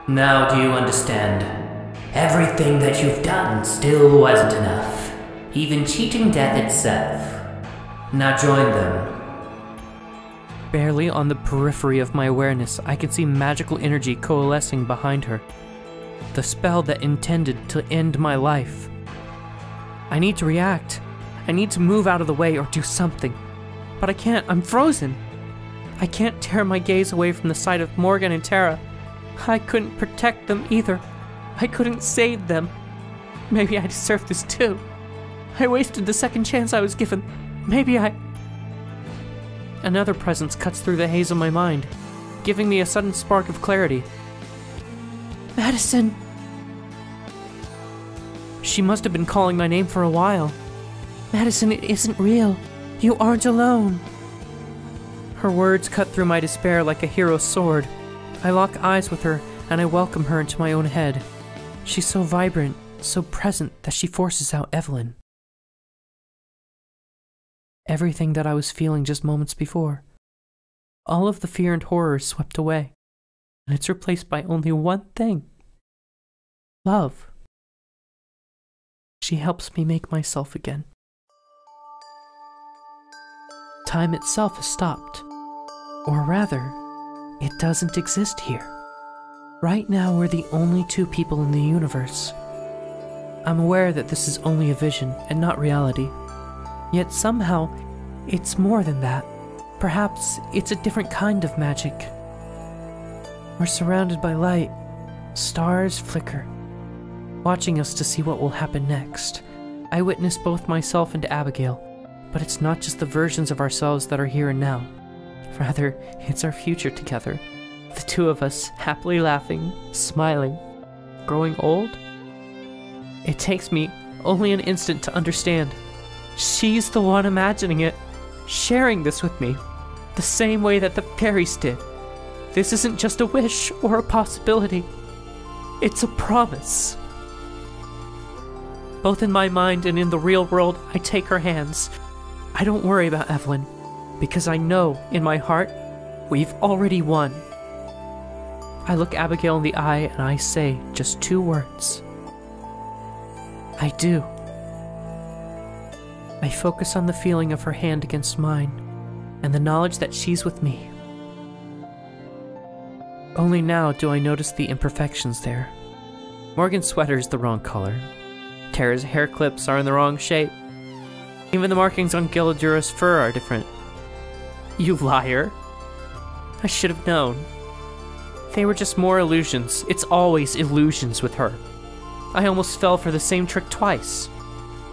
Now do you understand? Everything that you've done still wasn't enough. Even cheating death itself. Now join them. Barely on the periphery of my awareness, I could see magical energy coalescing behind her. The spell that intended to end my life. I need to react. I need to move out of the way or do something. But I can't. I'm frozen. I can't tear my gaze away from the sight of Morgan and Tara. I couldn't protect them either. I couldn't save them. Maybe I deserve this too. I wasted the second chance I was given. Maybe I... Another presence cuts through the haze of my mind, giving me a sudden spark of clarity. Madison! She must have been calling my name for a while. Madison, it isn't real. You aren't alone. Her words cut through my despair like a hero's sword. I lock eyes with her, and I welcome her into my own head. She's so vibrant, so present that she forces out Evelyn. Everything that I was feeling just moments before. All of the fear and horror is swept away, and it's replaced by only one thing. Love. She helps me make myself again. Time itself has stopped. Or rather, it doesn't exist here. Right now, we're the only two people in the universe. I'm aware that this is only a vision and not reality. Yet somehow, it's more than that. Perhaps it's a different kind of magic. We're surrounded by light. Stars flicker, watching us to see what will happen next. I witness both myself and Abigail, but it's not just the versions of ourselves that are here and now. Rather, it's our future together. The two of us, happily laughing, smiling, growing old. It takes me only an instant to understand. She's the one imagining it, sharing this with me, the same way that the fairies did. This isn't just a wish or a possibility. It's a promise. Both in my mind and in the real world, I take her hands. I don't worry about Evelyn, because I know, in my heart, we've already won. I look Abigail in the eye and I say just two words. I do. I focus on the feeling of her hand against mine, and the knowledge that she's with me. Only now do I notice the imperfections there. Morgan's sweater is the wrong color. Tara's hair clips are in the wrong shape. Even the markings on Gilladura's fur are different. You liar! I should have known. They were just more illusions. It's always illusions with her. I almost fell for the same trick twice.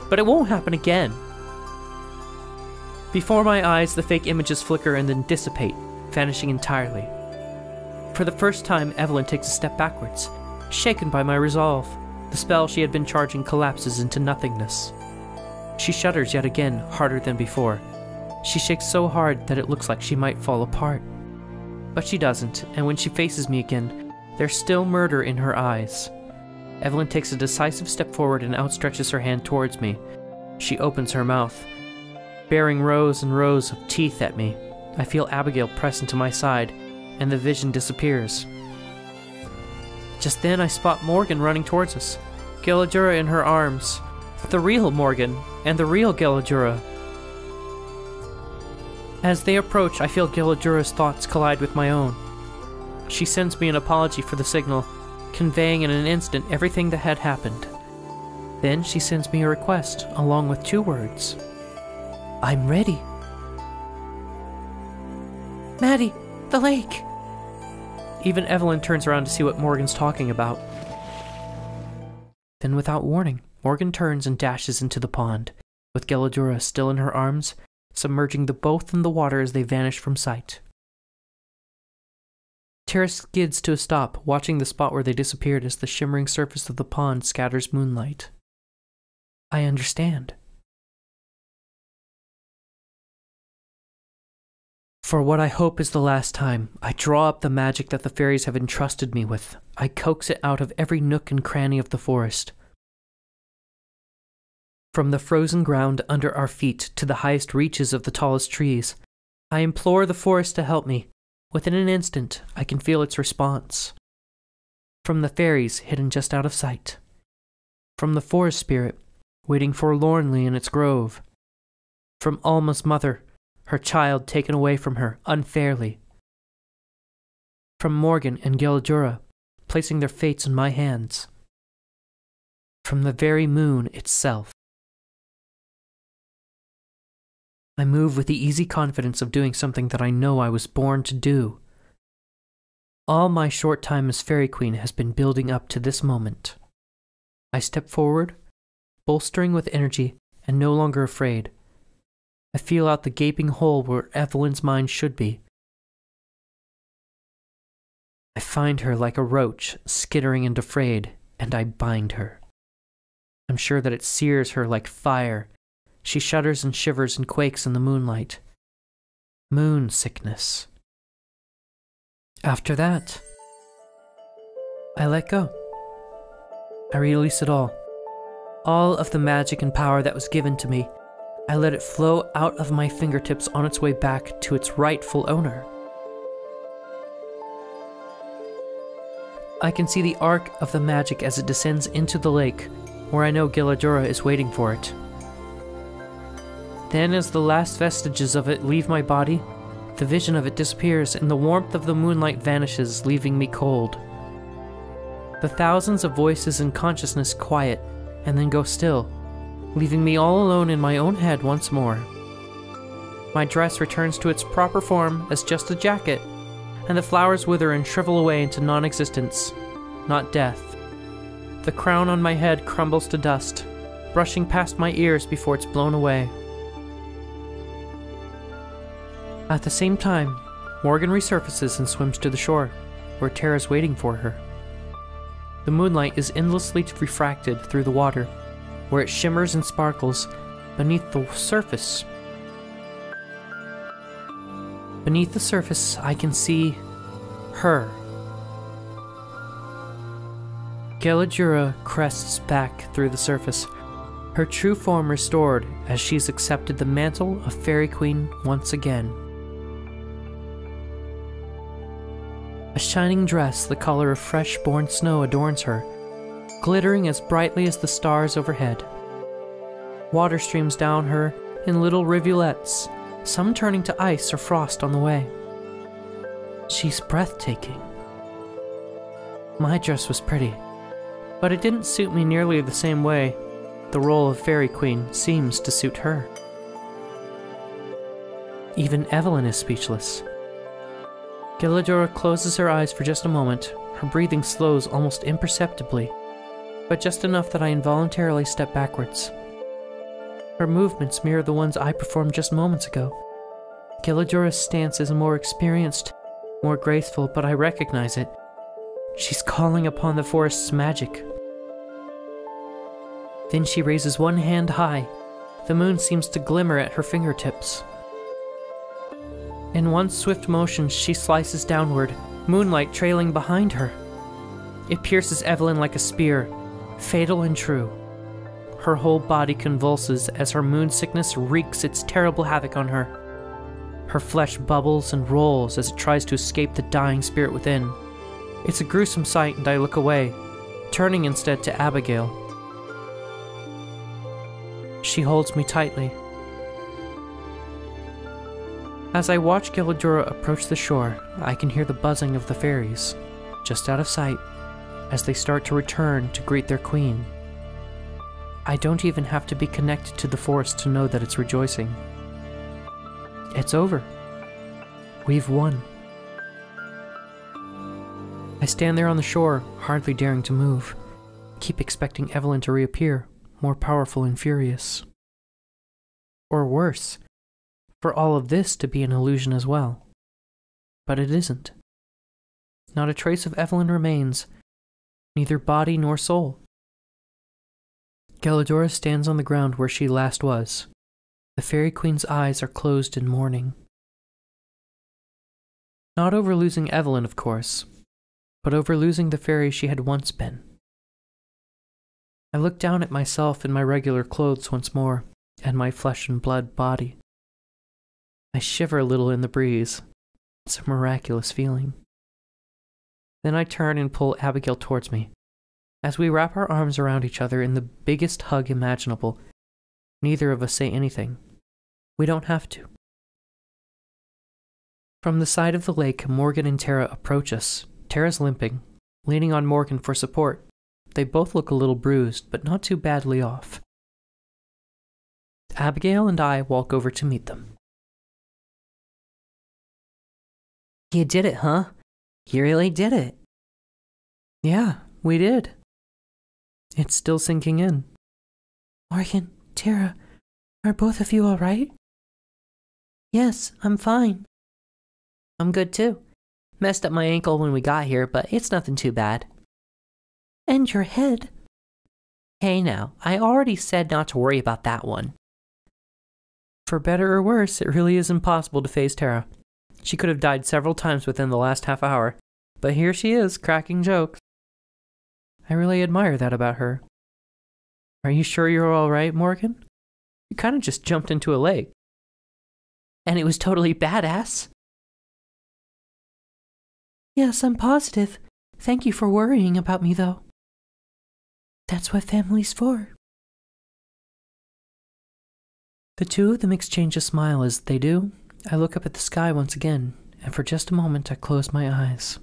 But it won't happen again. Before my eyes, the fake images flicker and then dissipate, vanishing entirely. For the first time, Evelyn takes a step backwards, shaken by my resolve. The spell she had been charging collapses into nothingness. She shudders yet again, harder than before. She shakes so hard that it looks like she might fall apart. But she doesn't, and when she faces me again, there's still murder in her eyes. Evelyn takes a decisive step forward and outstretches her hand towards me. She opens her mouth, bearing rows and rows of teeth at me. I feel Abigail press into my side, and the vision disappears. Just then I spot Morgan running towards us, Gilladura in her arms. The real Morgan, and the real Gilladura. As they approach, I feel Gilladura's thoughts collide with my own. She sends me an apology for the signal, conveying in an instant everything that had happened. Then she sends me a request, along with two words. I'm ready. Maddie, the lake! Even Evelyn turns around to see what Morgan's talking about. Then without warning, Morgan turns and dashes into the pond, with Gilladura still in her arms, submerging the both in the water as they vanish from sight. Tara skids to a stop, watching the spot where they disappeared as the shimmering surface of the pond scatters moonlight. I understand. For what I hope is the last time, I draw up the magic that the fairies have entrusted me with. I coax it out of every nook and cranny of the forest. From the frozen ground under our feet to the highest reaches of the tallest trees, I implore the forest to help me. Within an instant, I can feel its response. From the fairies hidden just out of sight. From the forest spirit waiting forlornly in its grove. From Alma's mother, her child taken away from her unfairly. From Morgan and Gilladura, placing their fates in my hands. From the very moon itself. I move with the easy confidence of doing something that I know I was born to do. All my short time as Fairy Queen has been building up to this moment. I step forward, bolstering with energy and no longer afraid. I feel out the gaping hole where Evelyn's mind should be. I find her like a roach skittering and afraid, and I bind her. I'm sure that it sears her like fire. She shudders and shivers and quakes in the moonlight. Moon sickness. After that, I let go. I release it all. All of the magic and power that was given to me. I let it flow out of my fingertips on its way back to its rightful owner. I can see the arc of the magic as it descends into the lake, where I know Gilladura is waiting for it. Then, as the last vestiges of it leave my body, the vision of it disappears and the warmth of the moonlight vanishes, leaving me cold. The thousands of voices in consciousness quiet and then go still, leaving me all alone in my own head once more. My dress returns to its proper form as just a jacket, and the flowers wither and shrivel away into non-existence, not death. The crown on my head crumbles to dust, brushing past my ears before it's blown away. At the same time, Morgan resurfaces and swims to the shore, where Terra's waiting for her. The moonlight is endlessly refracted through the water, where it shimmers and sparkles beneath the surface. Beneath the surface, I can see her. Gilladura crests back through the surface, her true form restored as she's accepted the mantle of Fairy Queen once again. A shining dress the color of fresh-born snow adorns her, glittering as brightly as the stars overhead. Water streams down her in little rivulets, some turning to ice or frost on the way. She's breathtaking. My dress was pretty, but it didn't suit me nearly the same way the role of Fairy Queen seems to suit her. Even Evelyn is speechless. Gilladura closes her eyes for just a moment, her breathing slows almost imperceptibly, but just enough that I involuntarily step backwards. Her movements mirror the ones I performed just moments ago. Gilladura's stance is more experienced, more graceful, but I recognize it. She's calling upon the forest's magic. Then she raises one hand high. The moon seems to glimmer at her fingertips. In one swift motion, she slices downward, moonlight trailing behind her. It pierces Evelyn like a spear, fatal and true. Her whole body convulses as her moon sickness wreaks its terrible havoc on her. Her flesh bubbles and rolls as it tries to escape the dying spirit within. It's a gruesome sight, and I look away, turning instead to Abigail. She holds me tightly. As I watch Gilladura approach the shore, I can hear the buzzing of the fairies, just out of sight, as they start to return to greet their queen. I don't even have to be connected to the forest to know that it's rejoicing. It's over. We've won. I stand there on the shore, hardly daring to move, keep expecting Evelyn to reappear, more powerful and furious. Or worse, for all of this to be an illusion as well. But it isn't. Not a trace of Evelyn remains, neither body nor soul. Gilladura stands on the ground where she last was. The Fairy Queen's eyes are closed in mourning. Not over losing Evelyn, of course, but over losing the fairy she had once been. I look down at myself in my regular clothes once more, and my flesh and blood body. I shiver a little in the breeze. It's a miraculous feeling. Then I turn and pull Abigail towards me. As we wrap our arms around each other in the biggest hug imaginable, neither of us say anything. We don't have to. From the side of the lake, Morgan and Tara approach us. Tara's limping, leaning on Morgan for support. They both look a little bruised, but not too badly off. Abigail and I walk over to meet them. You did it, huh? You really did it. Yeah, we did. It's still sinking in. Morgan, Tara, are both of you all right? Yes, I'm fine. I'm good too. Messed up my ankle when we got here, but it's nothing too bad. And your head. Hey now, I already said not to worry about that one. For better or worse, it really is impossible to face Tara. She could have died several times within the last half hour, but here she is, cracking jokes. I really admire that about her. Are you sure you're all right, Morgan? You kind of just jumped into a lake. And it was totally badass. Yes, I'm positive. Thank you for worrying about me, though. That's what family's for. The two of them exchange a smile. As they do, I look up at the sky once again, and for just a moment I close my eyes.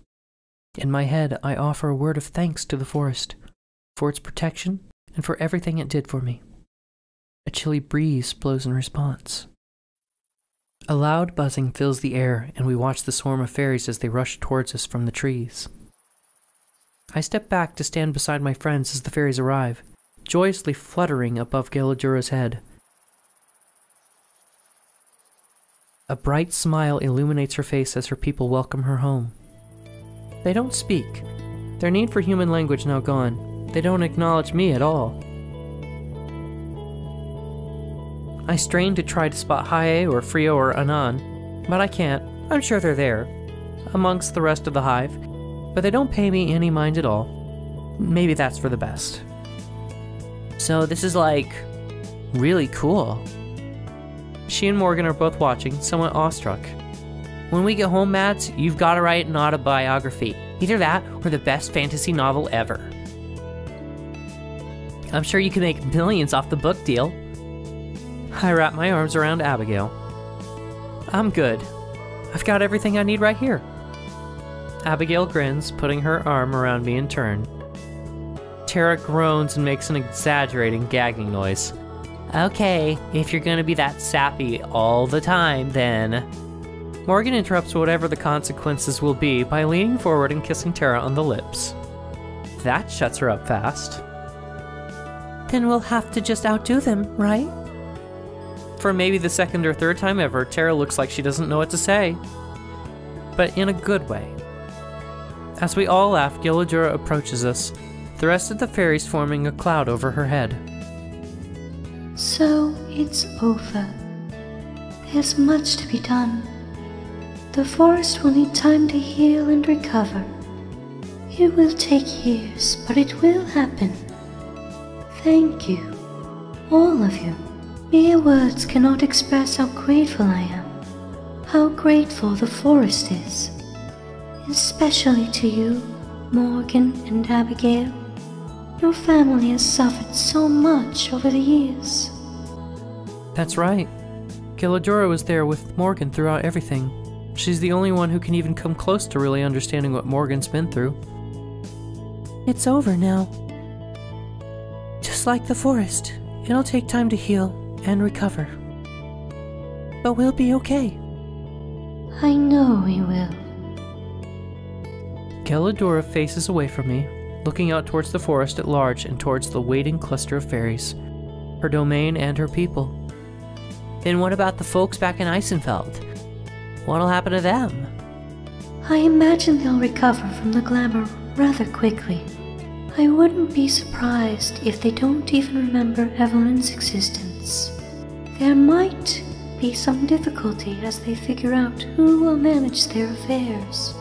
In my head, I offer a word of thanks to the forest, for its protection and for everything it did for me. A chilly breeze blows in response. A loud buzzing fills the air, and we watch the swarm of fairies as they rush towards us from the trees. I step back to stand beside my friends as the fairies arrive, joyously fluttering above Galadura's head. A bright smile illuminates her face as her people welcome her home. They don't speak. Their need for human language now gone. They don't acknowledge me at all. I strain to try to spot Hae or Frio or Anan, but I can't. I'm sure they're there, amongst the rest of the hive, but they don't pay me any mind at all. Maybe that's for the best. So this is like really cool. She and Morgan are both watching, somewhat awestruck. When we get home, Mads, you've got to write an autobiography. Either that or the best fantasy novel ever. I'm sure you can make millions off the book deal. I wrap my arms around Abigail. I'm good. I've got everything I need right here. Abigail grins, putting her arm around me in turn. Tara groans and makes an exaggerating gagging noise. Okay, if you're gonna be that sappy all the time, then... Morgan interrupts whatever the consequences will be by leaning forward and kissing Tara on the lips. That shuts her up fast. Then we'll have to just outdo them, right? For maybe the second or third time ever, Tara looks like she doesn't know what to say. But in a good way. As we all laugh, Galadura approaches us, the rest of the fairies forming a cloud over her head. So it's over. There's much to be done. The forest will need time to heal and recover. It will take years, but it will happen. Thank you, all of you. Mere words cannot express how grateful I am, how grateful the forest is. Especially to you, Morgan and Abigail. Your family has suffered so much over the years. That's right. Galadura was there with Morgan throughout everything. She's the only one who can even come close to really understanding what Morgan's been through. It's over now. Just like the forest, it'll take time to heal and recover. But we'll be okay. I know we will. Galadura faces away from me, looking out towards the forest at large and towards the waiting cluster of fairies, her domain and her people. Then what about the folks back in Eisenfeld? What'll happen to them? I imagine they'll recover from the glamour rather quickly. I wouldn't be surprised if they don't even remember Evelyn's existence. There might be some difficulty as they figure out who will manage their affairs.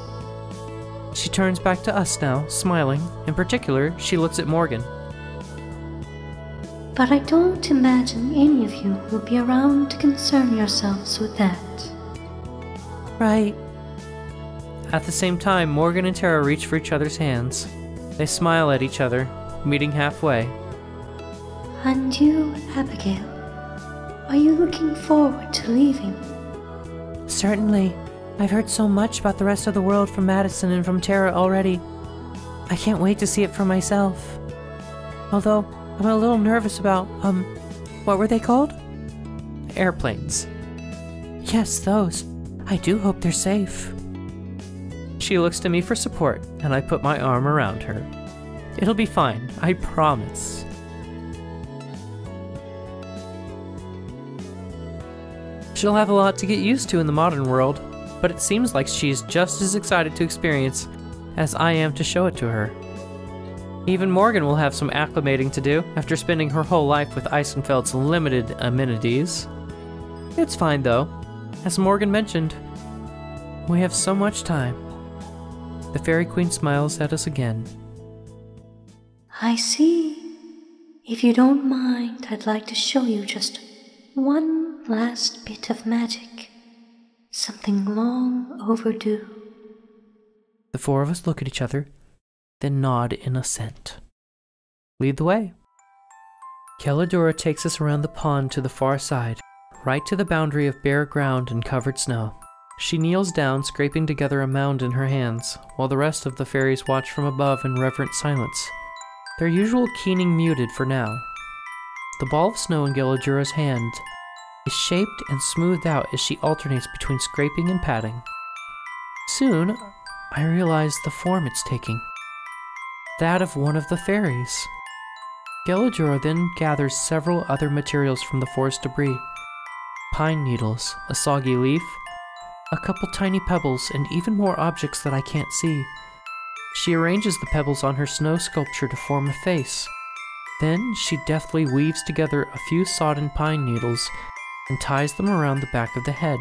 She turns back to us now, smiling. In particular, she looks at Morgan. But I don't imagine any of you will be around to concern yourselves with that. Right. At the same time, Morgan and Tara reach for each other's hands. They smile at each other, meeting halfway. And you, Abigail, are you looking forward to leaving? Certainly. I've heard so much about the rest of the world from Madison and from Tara already. I can't wait to see it for myself. Although, I'm a little nervous about, what were they called? Airplanes. Yes, those. I do hope they're safe. She looks to me for support, and I put my arm around her. It'll be fine, I promise. She'll have a lot to get used to in the modern world, but it seems like she's just as excited to experience as I am to show it to her. Even Morgan will have some acclimating to do after spending her whole life with Eisenfeld's limited amenities. It's fine though. As Morgan mentioned, we have so much time. The Fairy Queen smiles at us again. I see. If you don't mind, I'd like to show you just one last bit of magic. Something long overdue. The four of us look at each other, then nod in assent. Lead the way. Kelladura takes us around the pond to the far side, right to the boundary of bare ground and covered snow. She kneels down, scraping together a mound in her hands, while the rest of the fairies watch from above in reverent silence, their usual keening muted for now. The ball of snow in Kelladura's hand is shaped and smoothed out as she alternates between scraping and patting. Soon, I realize the form it's taking. That of one of the fairies. Kelladura then gathers several other materials from the forest debris. Pine needles, a soggy leaf, a couple tiny pebbles, and even more objects that I can't see. She arranges the pebbles on her snow sculpture to form a face. Then she deftly weaves together a few sodden pine needles and ties them around the back of the head.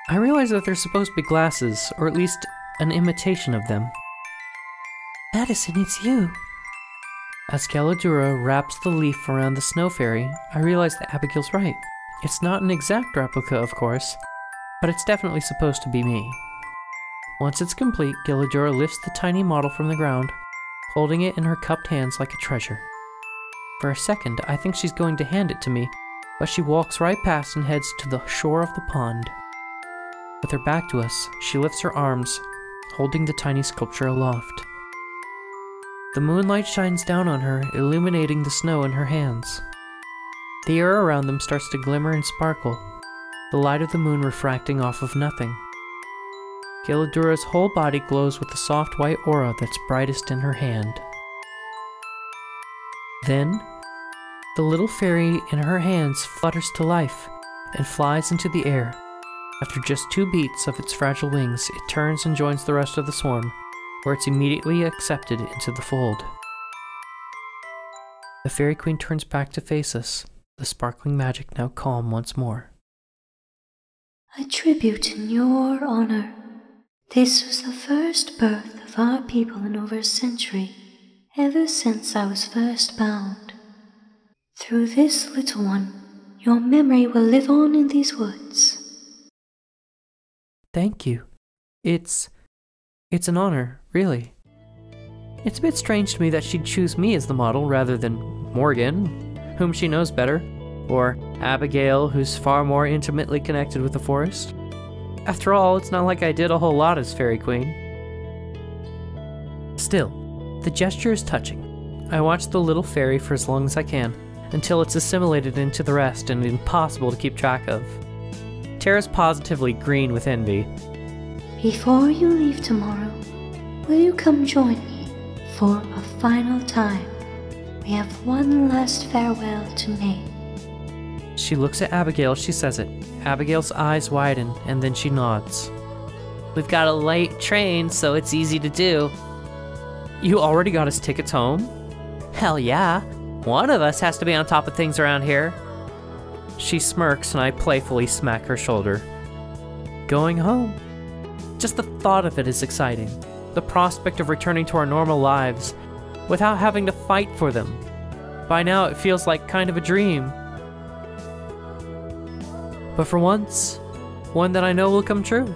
I realize that they're supposed to be glasses, or at least an imitation of them. Madison, it's you. As Kelladura wraps the leaf around the snow fairy, I realize that Abigail's right. It's not an exact replica, of course, but it's definitely supposed to be me. Once it's complete, Kelladura lifts the tiny model from the ground, holding it in her cupped hands like a treasure. For a second, I think she's going to hand it to me, but she walks right past and heads to the shore of the pond. With her back to us, she lifts her arms, holding the tiny sculpture aloft. The moonlight shines down on her, illuminating the snow in her hands. The air around them starts to glimmer and sparkle, the light of the moon refracting off of nothing. Kelladura's whole body glows with the soft white aura that's brightest in her hand. Then, the little fairy in her hands flutters to life and flies into the air. After just 2 beats of its fragile wings, it turns and joins the rest of the swarm, where it's immediately accepted into the fold. The Fairy Queen turns back to face us, the sparkling magic now calm once more. A tribute in your honor. This was the first birth of our people in over a century, ever since I was first bound. Through this little one, your memory will live on in these woods. Thank you. It's an honor, really. It's a bit strange to me that she'd choose me as the model rather than Morgan, whom she knows better, or Abigail, who's far more intimately connected with the forest. After all, it's not like I did a whole lot as Fairy Queen. Still, the gesture is touching. I watch the little fairy for as long as I can, until it's assimilated into the rest and impossible to keep track of. Tara's positively green with envy. Before you leave tomorrow, will you come join me for a final time? We have one last farewell to make. She looks at Abigail as she says it. Abigail's eyes widen, and then she nods. We've got a late train, so it's easy to do. You already got us tickets home? Hell yeah. One of us has to be on top of things around here. She smirks, and I playfully smack her shoulder. Going home. Just the thought of it is exciting. The prospect of returning to our normal lives without having to fight for them. By now, it feels like kind of a dream. But for once, one that I know will come true.